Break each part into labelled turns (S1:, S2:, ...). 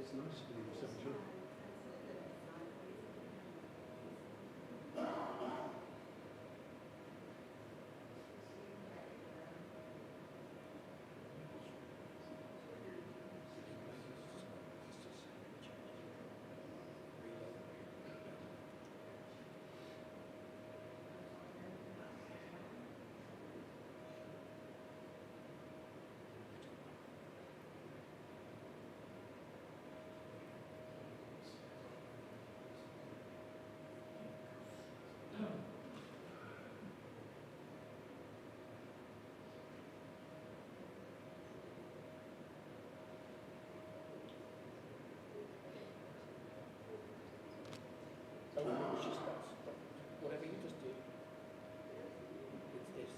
S1: It's nice to be with 7 children.
S2: Oh, no, it's just whatever you just do. It's this.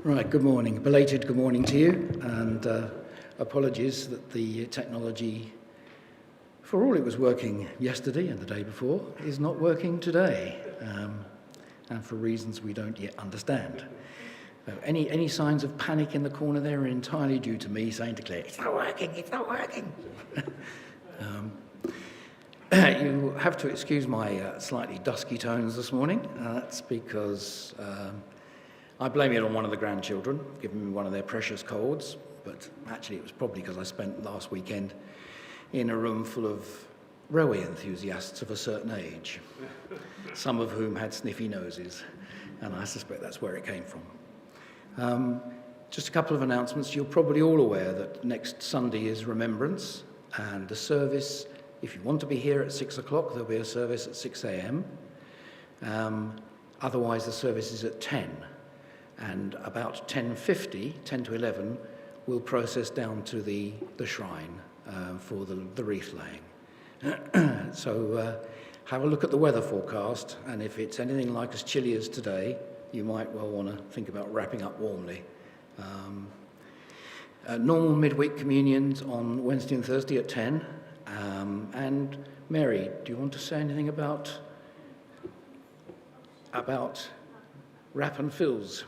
S3: Right, good morning. Belated good morning to you, and apologies that the technology, for all it was working yesterday and the day before, is not working today, and for reasons we don't yet understand. Any signs of panic in the corner there are entirely due to me saying to Claire, it's not working, it's not working. You have to excuse my slightly dusky tones this morning. That's because I blame it on one of the grandchildren, giving me one of their precious colds, but actually it was probably because I spent last weekend in a room full of railway enthusiasts of a certain age, some of whom had sniffy noses, and I suspect that's where it came from. Just a couple of announcements. You're probably all aware that next Sunday is Remembrance, and the service, if you want to be here at 6 o'clock, there'll be a service at 6 a.m. Otherwise, the service is at 10. And about 10:50, 10 to 11, we'll process down to the shrine for the wreath laying. So have a look at the weather forecast, and if it's anything like as chilly as today, you might well want to think about wrapping up warmly. Normal midweek communions on Wednesday and Thursday at 10. And Mary, do you want to say anything about Wrap and Fills?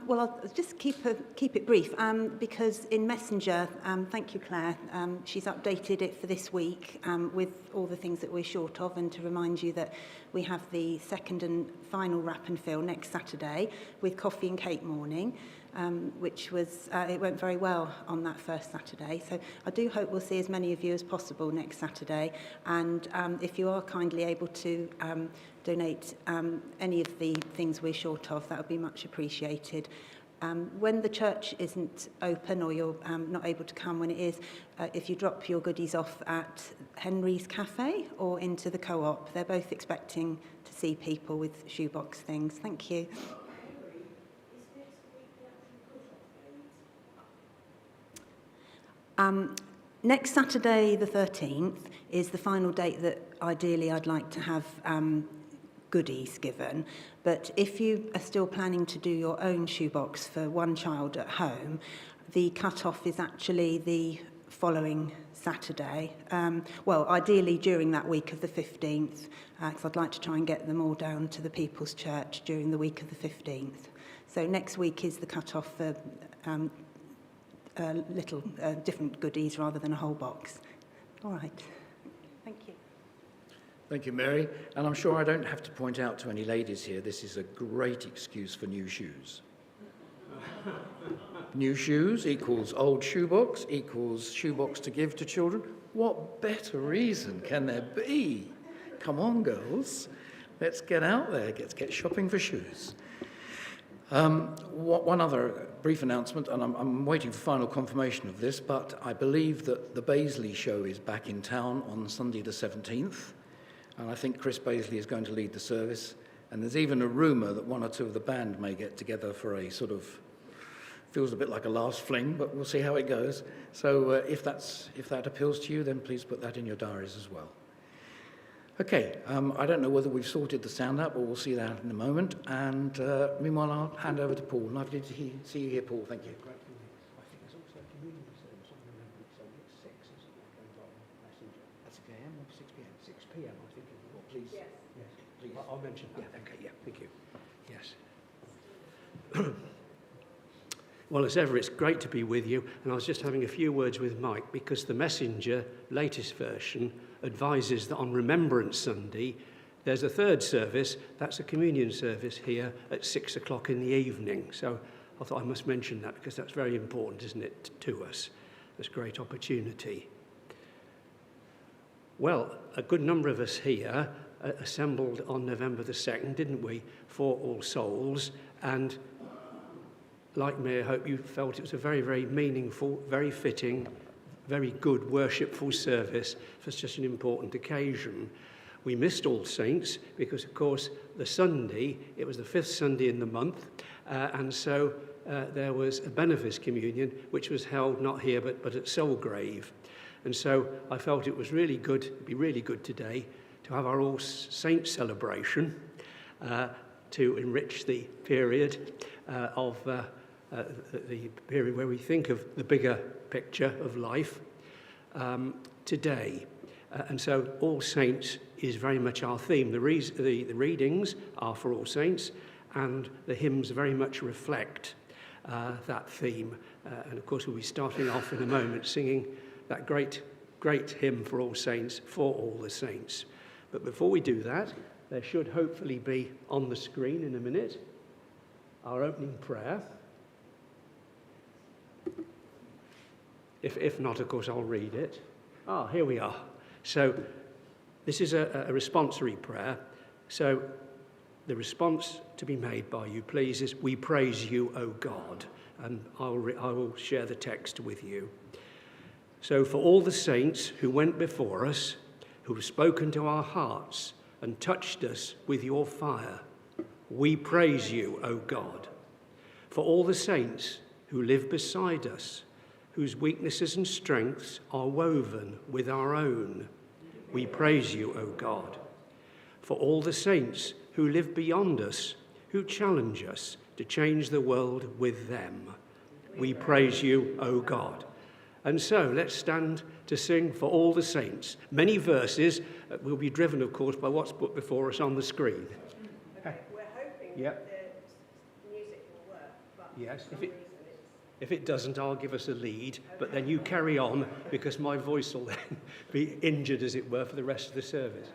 S4: Well, I'll just keep it brief, because in Messenger, thank you, Claire, she's updated it for this week with all the things that we're short of, and to remind you that we have the second and final wrap and fill next Saturday with coffee and cake morning, which was, it went very well on that first Saturday. So I do hope we'll see as many of you as possible next Saturday, and if you are kindly able to donate any of the things we're short of, that would be much appreciated. When the church isn't open, or you're not able to come when it is, if you drop your goodies off at Henry's Cafe or into the Co-op, they're both expecting to see people with shoebox things. Thank you. Next Saturday, the 13th, is the final date that ideally I'd like to have goodies given. But if you are still planning to do your own shoebox for one child at home, the cut-off is actually the following Saturday. Well, ideally during that week of the 15th, because I'd like to try and get them all down to the People's Church during the week of the 15th. So next week is the cut-off for little different goodies rather than a whole box. All right. Thank you.
S3: Thank you, Mary. And I'm sure I don't have to point out to any ladies here, this is a great excuse for new shoes. New shoes equals old shoebox, equals shoebox to give to children. What better reason can there be? Come on, girls. Let's get out there. Let's get shopping for shoes. One other brief announcement, and I'm waiting for final confirmation of this, but I believe that the Baisley show is back in town on Sunday the 17th, and I think Chris Baisley is going to lead the service, and there's even a rumour that one or two of the band may get together for a sort of, feels a bit like a last fling, but we'll see how it goes. So if that appeals to you, then please put that in your diaries as well. Okay, I don't know whether we've sorted the sound out, but we'll see that in a moment. And meanwhile, I'll hand over to Paul. Lovely to see you here, Paul. Thank you.
S2: I think there's also a communion service on Remembrance Sunday at 6, isn't there? Going on Messenger.
S3: That's 6 a.m. or 6 p.m.?
S2: 6 p.m. I think.
S3: Well, please.
S2: Yes.
S3: Please.
S2: I'll mention that.
S3: Yeah, okay, yeah.
S2: Thank you. Yes. Well, as ever, it's great to be with you. And I was just having a few words with Mike because the Messenger, latest version, advises that on Remembrance Sunday, there's a third service. That's a communion service here at 6 o'clock in the evening. So I thought I must mention that because that's very important, isn't it, to us? It's a great opportunity. Well, a good number of us here assembled on November the 2nd, didn't we, for All Souls. And like me, I hope you felt it was a very, very meaningful, very fitting, very good worshipful service for such an important occasion. We missed All Saints because, of course, the Sunday, it was the 5th Sunday in the month, and so there was a benefice communion, which was held not here but at Soulgrave. And so I felt it was really good, it'd be really good today to have our All Saints celebration to enrich the period of the period where we think of the bigger picture of life today. And so All Saints is very much our theme. The readings are for All Saints, and the hymns very much reflect that theme. And of course, we'll be starting off in a moment singing that great hymn for All Saints, for all the saints. But before we do that, there should hopefully be on the screen in a minute our opening prayer. If not, of course, I'll read it. Here we are. So this is a responsory prayer. So the response to be made by you, please, is we praise you, O God. And I will share the text with you. So for all the saints who went before us, who have spoken to our hearts and touched us with your fire, we praise you, O God. For all the saints who live beside us, whose weaknesses and strengths are woven with our own, we praise you, O God. For all the saints who live beyond us, who challenge us to change the world with them, we praise you, O God. And so let's stand to sing for all the saints. Many verses will be driven, of course, by what's put before us on the screen.
S1: Okay, we're hoping that the music will work, but
S2: Yes,
S1: for some reason
S2: if it doesn't, I'll give us a lead, but then you carry on because my voice will then be injured, as it were, for the rest of the service.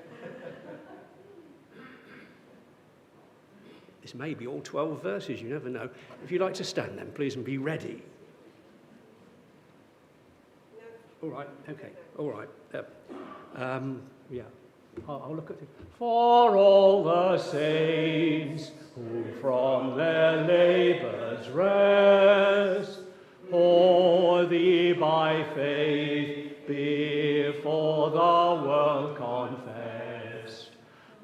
S2: This may be all 12 verses, you never know. If you'd like to stand then, please, and be ready. All right, okay, all right. Yeah, I'll look at it. For all the saints who from their labours rest, for thee by faith before the world confess,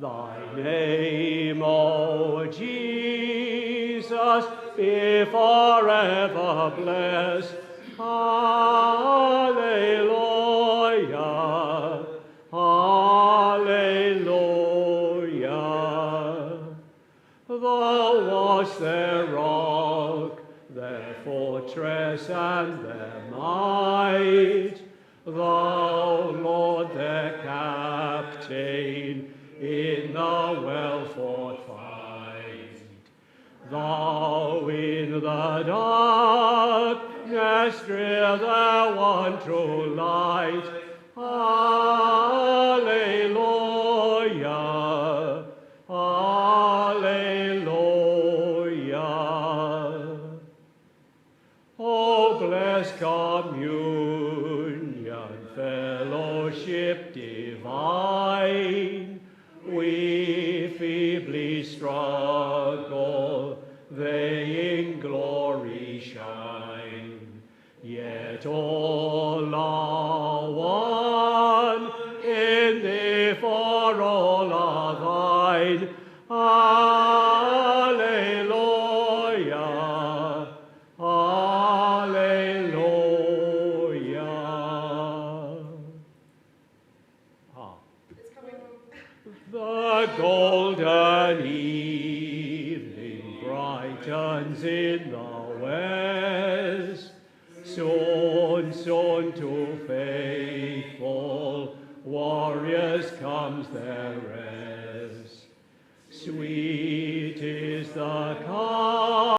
S2: thy name, O Jesus, be forever blessed. Hallelujah, hallelujah. Thou wast their rock, their fortress and their might, thou, Lord, their captain in the well-fought fight. Thou in the darkness drear the one true light. Hallelujah.
S5: Alleluia, Alleluia. Oh, blessed communion, fellowship divine, we feebly struggle, they in glory shine. Yet all are one in thee, for all are thine. Alleluia, Alleluia.
S1: It's coming.
S5: The golden evening brightens in the west, soon, soon to fade.